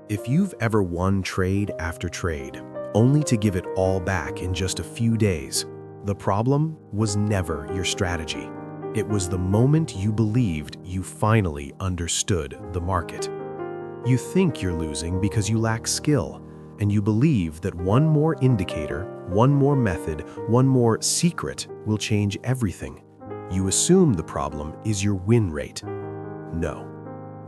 If you've ever won trade after trade, only to give it all back in just a few days, the problem was never your strategy. It was the moment you believed you finally understood the market. You think you're losing because you lack skill, and you believe that one more indicator, one more method, one more secret will change everything. You assume the problem is your win rate. No.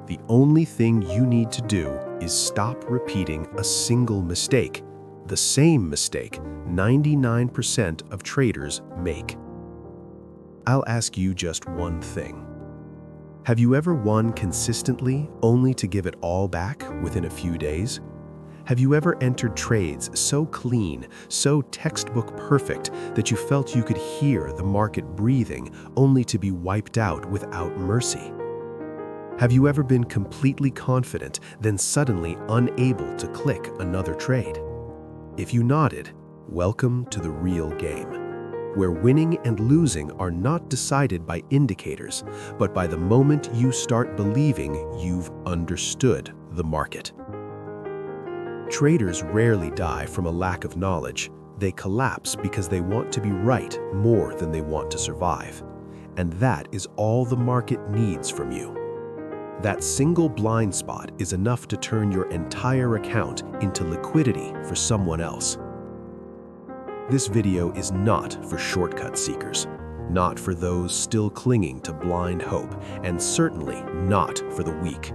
The only thing you need to do is stop repeating a single mistake, the same mistake 99% of traders make. I'll ask you just one thing. Have you ever won consistently only to give it all back within a few days? Have you ever entered trades so clean, so textbook perfect that you felt you could hear the market breathing only to be wiped out without mercy? Have you ever been completely confident, then suddenly unable to click another trade? If you nodded, welcome to the real game, where winning and losing are not decided by indicators, but by the moment you start believing you've understood the market. Traders rarely die from a lack of knowledge. They collapse because they want to be right more than they want to survive. And that is all the market needs from you. That single blind spot is enough to turn your entire account into liquidity for someone else. This video is not for shortcut seekers, not for those still clinging to blind hope, and certainly not for the weak.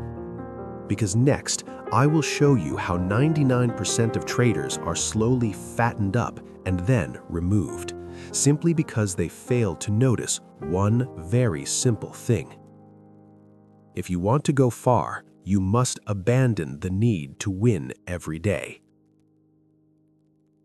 Because next, I will show you how 99% of traders are slowly fattened up and then removed, simply because they failed to notice one very simple thing. If you want to go far, you must abandon the need to win every day.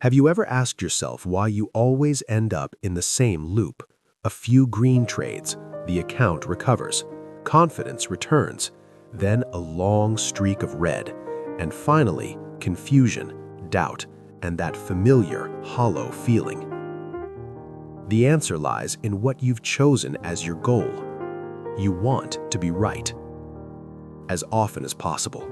Have you ever asked yourself why you always end up in the same loop? A few green trades, the account recovers, confidence returns, then a long streak of red, and finally, confusion, doubt, and that familiar, hollow feeling. The answer lies in what you've chosen as your goal. You want to be right, as often as possible.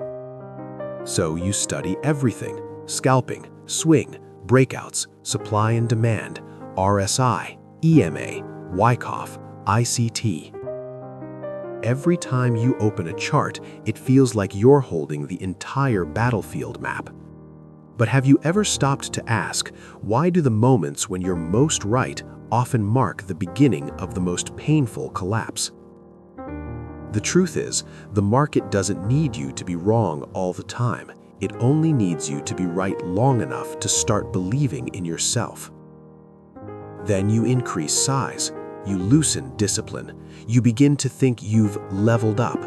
So you study everything: scalping, swing, breakouts, supply and demand, RSI, EMA, Wyckoff, ICT. Every time you open a chart, it feels like you're holding the entire battlefield map. But have you ever stopped to ask, why do the moments when you're most right often mark the beginning of the most painful collapse? The truth is, the market doesn't need you to be wrong all the time. It only needs you to be right long enough to start believing in yourself. Then you increase size. You loosen discipline. You begin to think you've leveled up.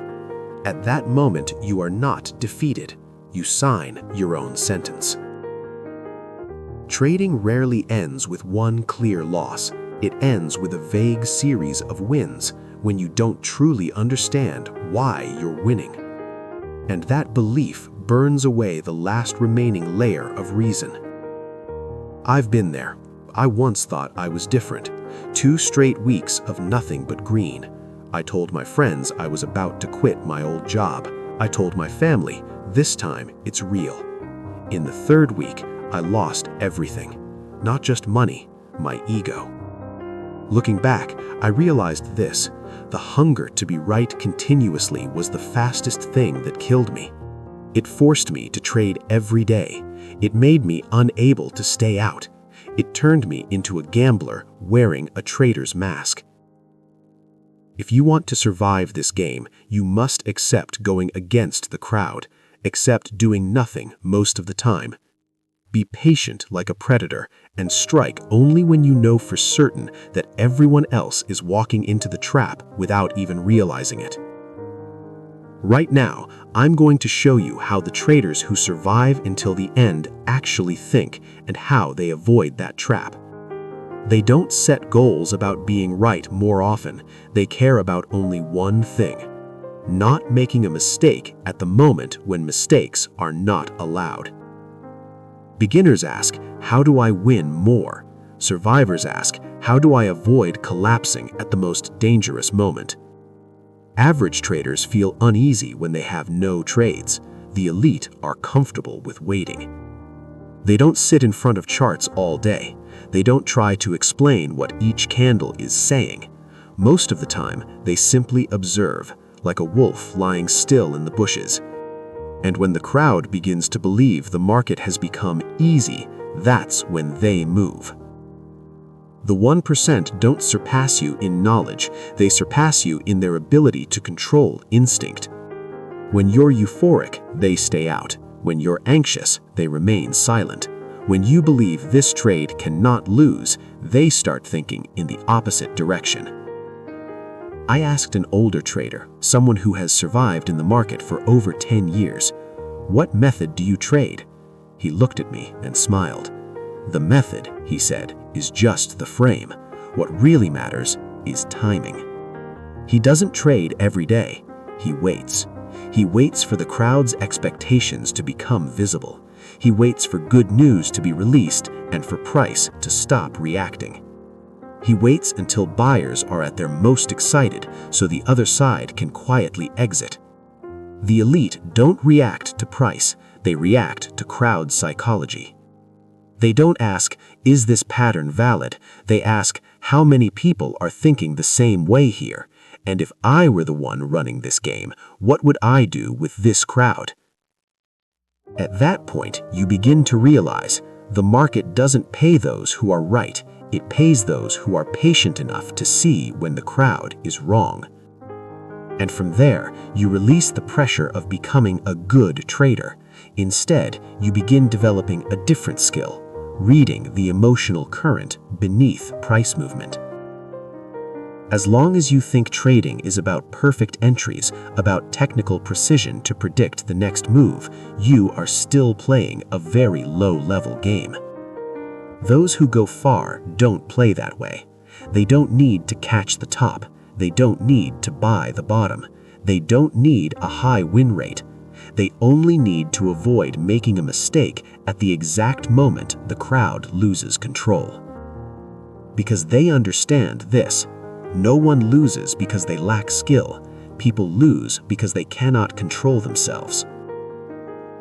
At that moment, you are not defeated. You sign your own sentence. Trading rarely ends with one clear loss. It ends with a vague series of wins when you don't truly understand why you're winning. And that belief burns away the last remaining layer of reason. I've been there. I once thought I was different. 2 straight weeks of nothing but green. I told my friends I was about to quit my old job. I told my family, this time it's real. In the 3rd week, I lost everything. Not just money, my ego. Looking back, I realized this: the hunger to be right continuously was the fastest thing that killed me. It forced me to trade every day. It made me unable to stay out. It turned me into a gambler wearing a trader's mask. If you want to survive this game, you must accept going against the crowd, accept doing nothing most of the time. Be patient like a predator and strike only when you know for certain that everyone else is walking into the trap without even realizing it. Right now, I'm going to show you how the traders who survive until the end actually think and how they avoid that trap. They don't set goals about being right more often. They care about only one thing: not making a mistake at the moment when mistakes are not allowed. Beginners ask, how do I win more? Survivors ask, how do I avoid collapsing at the most dangerous moment? Average traders feel uneasy when they have no trades. The elite are comfortable with waiting. They don't sit in front of charts all day. They don't try to explain what each candle is saying. Most of the time, they simply observe, like a wolf lying still in the bushes. And when the crowd begins to believe the market has become easy, that's when they move. The 1% don't surpass you in knowledge, they surpass you in their ability to control instinct. When you're euphoric, they stay out. When you're anxious, they remain silent. When you believe this trade cannot lose, they start thinking in the opposite direction. I asked an older trader, someone who has survived in the market for over 10 years, "What method do you trade?" He looked at me and smiled. "The method," he said, "is just the frame. What really matters is timing." He doesn't trade every day. He waits. He waits for the crowd's expectations to become visible. He waits for good news to be released and for price to stop reacting. He waits until buyers are at their most excited so the other side can quietly exit. The elite don't react to price, they react to crowd psychology. They don't ask, "Is this pattern valid?" They ask, "How many people are thinking the same way here? And if I were the one running this game, what would I do with this crowd?" At that point, you begin to realize the market doesn't pay those who are right, it pays those who are patient enough to see when the crowd is wrong. And from there, you release the pressure of becoming a good trader. Instead, you begin developing a different skill, reading the emotional current beneath price movement. As long as you think trading is about perfect entries, about technical precision to predict the next move, you are still playing a very low-level game. Those who go far don't play that way. They don't need to catch the top. They don't need to buy the bottom. They don't need a high win rate. They only need to avoid making a mistake at the exact moment the crowd loses control. Because they understand this: no one loses because they lack skill. People lose because they cannot control themselves.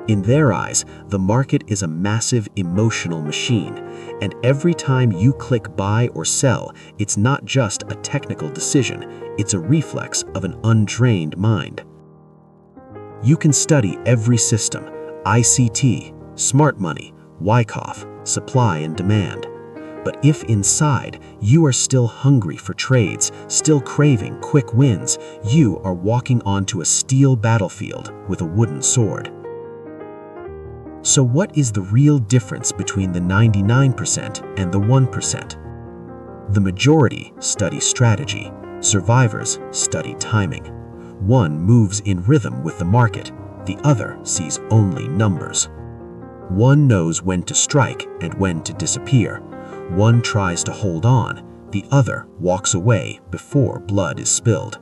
In their eyes, the market is a massive emotional machine, and every time you click buy or sell, it's not just a technical decision, it's a reflex of an untrained mind. You can study every system, ICT, smart money, Wyckoff, supply and demand. But if inside you are still hungry for trades, still craving quick wins, you are walking onto a steel battlefield with a wooden sword. So what is the real difference between the 99% and the 1%? The majority study strategy, survivors study timing. One moves in rhythm with the market, the other sees only numbers. One knows when to strike and when to disappear. One tries to hold on, the other walks away before blood is spilled.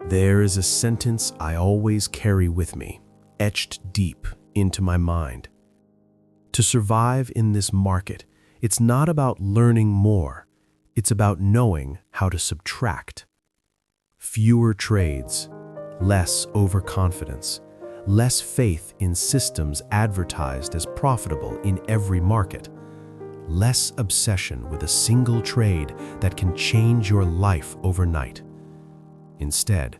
There is a sentence I always carry with me, etched deep into my mind. To survive in this market, it's not about learning more, it's about knowing how to subtract. Fewer trades, less overconfidence, less faith in systems advertised as profitable in every market, less obsession with a single trade that can change your life overnight. Instead,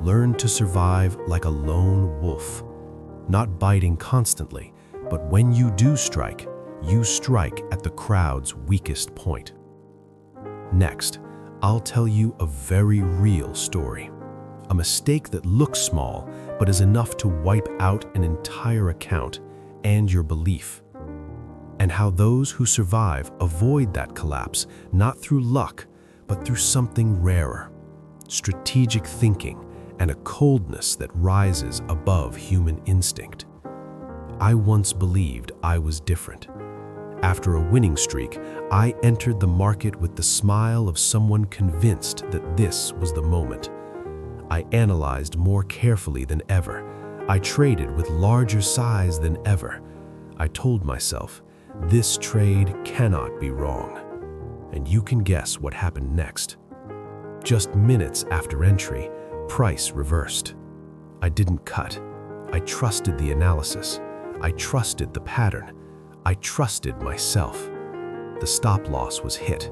learn to survive like a lone wolf, not biting constantly, but when you do strike, you strike at the crowd's weakest point. Next, I'll tell you a very real story. A mistake that looks small, but is enough to wipe out an entire account and your belief. And how those who survive avoid that collapse, not through luck, but through something rarer, strategic thinking and a coldness that rises above human instinct. I once believed I was different. After a winning streak, I entered the market with the smile of someone convinced that this was the moment. I analyzed more carefully than ever. I traded with larger size than ever. I told myself, this trade cannot be wrong. And you can guess what happened next. Just minutes after entry, price reversed. I didn't cut. I trusted the analysis. I trusted the pattern. I trusted myself. The stop loss was hit.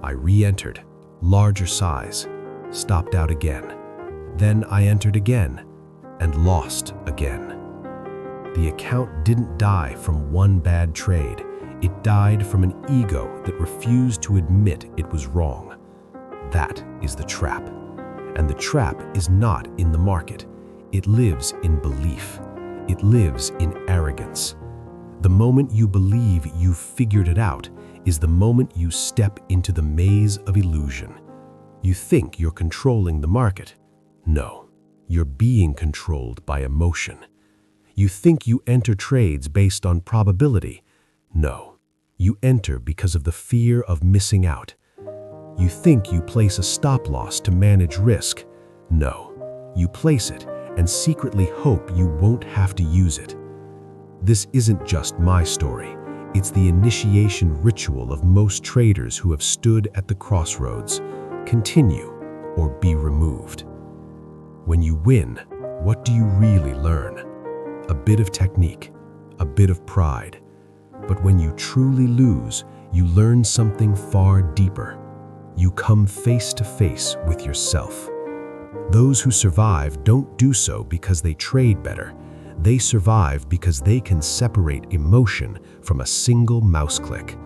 I re-entered, larger size, stopped out again. Then I entered again and lost again. The account didn't die from one bad trade. It died from an ego that refused to admit it was wrong. That is the trap. And the trap is not in the market. It lives in belief. It lives in arrogance. The moment you believe you've figured it out is the moment you step into the maze of illusion. You think you're controlling the market. No, you're being controlled by emotion. You think you enter trades based on probability. No, you enter because of the fear of missing out. You think you place a stop loss to manage risk. No, you place it and secretly hope you won't have to use it. This isn't just my story. It's the initiation ritual of most traders who have stood at the crossroads. Continue or be removed. When you win, what do you really learn? A bit of technique, a bit of pride. But when you truly lose, you learn something far deeper. You come face to face with yourself. Those who survive don't do so because they trade better. They survive because they can separate emotion from a single mouse click.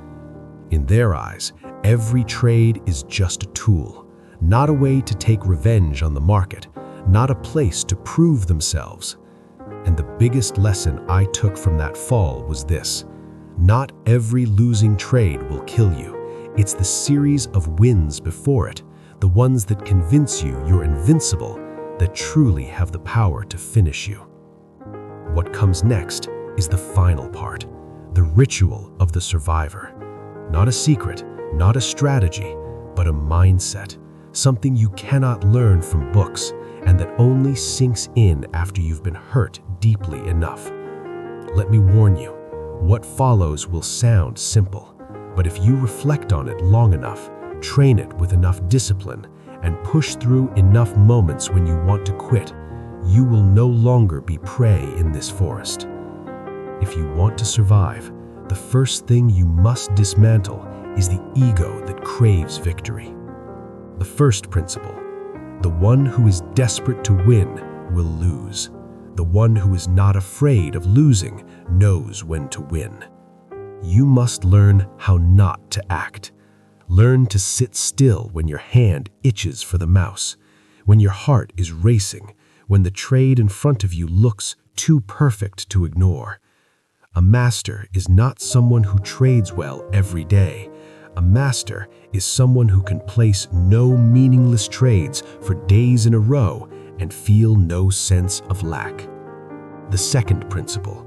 In their eyes, every trade is just a tool, not a way to take revenge on the market, not a place to prove themselves. And the biggest lesson I took from that fall was this: not every losing trade will kill you. It's the series of wins before it, the ones that convince you you're invincible, that truly have the power to finish you. What comes next is the final part, the ritual of the survivor. Not a secret, not a strategy, but a mindset, something you cannot learn from books and that only sinks in after you've been hurt deeply enough. Let me warn you, what follows will sound simple, but if you reflect on it long enough, train it with enough discipline, and push through enough moments when you want to quit, you will no longer be prey in this forest. If you want to survive, the first thing you must dismantle is the ego that craves victory. The first principle: the one who is desperate to win will lose. The one who is not afraid of losing knows when to win. You must learn how not to act. Learn to sit still when your hand itches for the mouse, when your heart is racing, when the trade in front of you looks too perfect to ignore. A master is not someone who trades well every day. A master is someone who can place no meaningless trades for days in a row and feel no sense of lack. The second principle: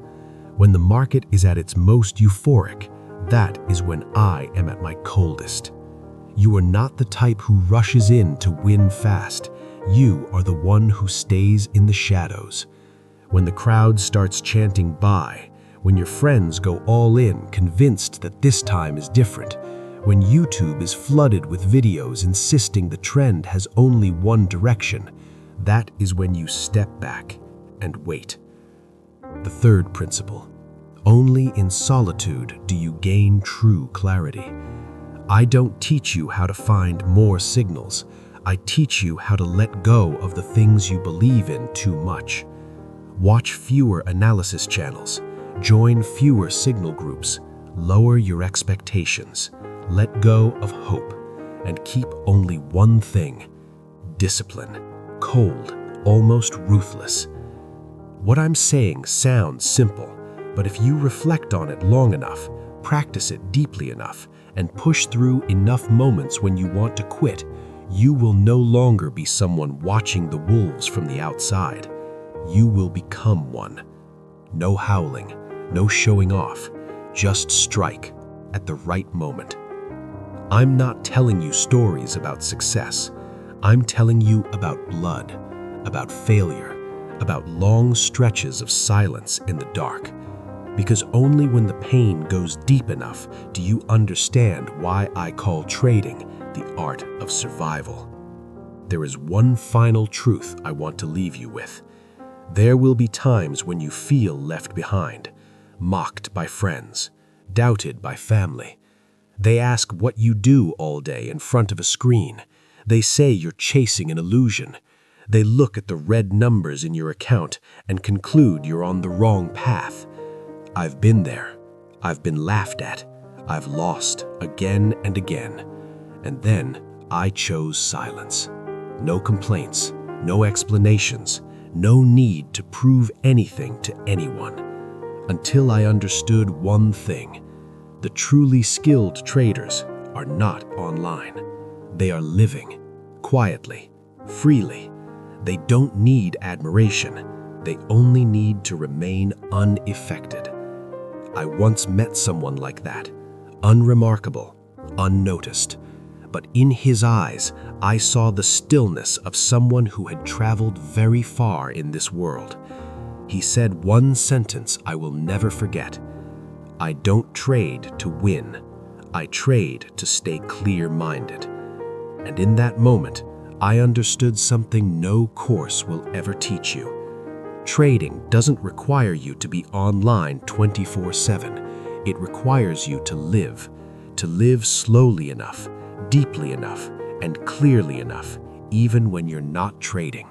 when the market is at its most euphoric, that is when I am at my coldest. You are not the type who rushes in to win fast. You are the one who stays in the shadows. When the crowd starts chanting buy, when your friends go all in convinced that this time is different, when YouTube is flooded with videos insisting the trend has only one direction, that is when you step back and wait. The third principle: only in solitude do you gain true clarity. I don't teach you how to find more signals. I teach you how to let go of the things you believe in too much. Watch fewer analysis channels. Join fewer signal groups. Lower your expectations. Let go of hope. And keep only one thing: discipline. Cold, almost ruthless. What I'm saying sounds simple, but if you reflect on it long enough, practice it deeply enough, and push through enough moments when you want to quit, you will no longer be someone watching the wolves from the outside. You will become one. No howling, no showing off, just strike at the right moment. I'm not telling you stories about success. I'm telling you about blood, about failure, about long stretches of silence in the dark. Because only when the pain goes deep enough do you understand why I call trading the art of survival. There is one final truth I want to leave you with. There will be times when you feel left behind, mocked by friends, doubted by family. They ask what you do all day in front of a screen. They say you're chasing an illusion. They look at the red numbers in your account and conclude you're on the wrong path. I've been there. I've been laughed at. I've lost again and again. And then I chose silence. No complaints, no explanations, no need to prove anything to anyone. Until I understood one thing: the truly skilled traders are not online. They are living, quietly, freely. They don't need admiration. They only need to remain unaffected. I once met someone like that, unremarkable, unnoticed. But in his eyes, I saw the stillness of someone who had traveled very far in this world. He said one sentence I will never forget: "I don't trade to win. I trade to stay clear-minded." And in that moment, I understood something no course will ever teach you. Trading doesn't require you to be online 24/7. It requires you to live slowly enough, deeply enough, and clearly enough, even when you're not trading.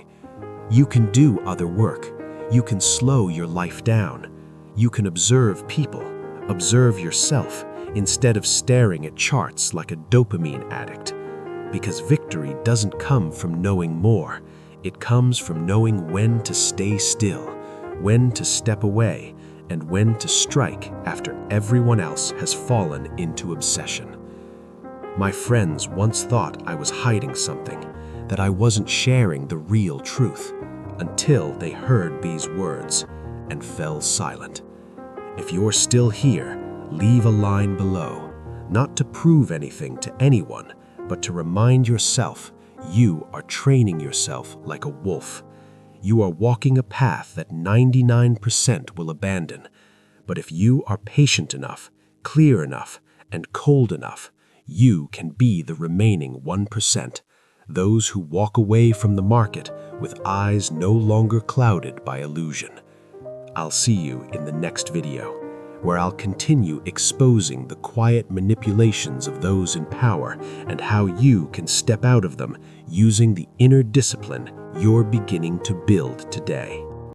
You can do other work. You can slow your life down. You can observe people, observe yourself, instead of staring at charts like a dopamine addict. Because victory doesn't come from knowing more. It comes from knowing when to stay still, when to step away, and when to strike after everyone else has fallen into obsession. My friends once thought I was hiding something, that I wasn't sharing the real truth, until they heard these words and fell silent. If you're still here, leave a line below, not to prove anything to anyone, but to remind yourself you are training yourself like a wolf. You are walking a path that 99% will abandon. But if you are patient enough, clear enough, and cold enough, you can be the remaining 1%, those who walk away from the market with eyes no longer clouded by illusion. I'll see you in the next video, where I'll continue exposing the quiet manipulations of those in power and how you can step out of them using the inner discipline you're beginning to build today.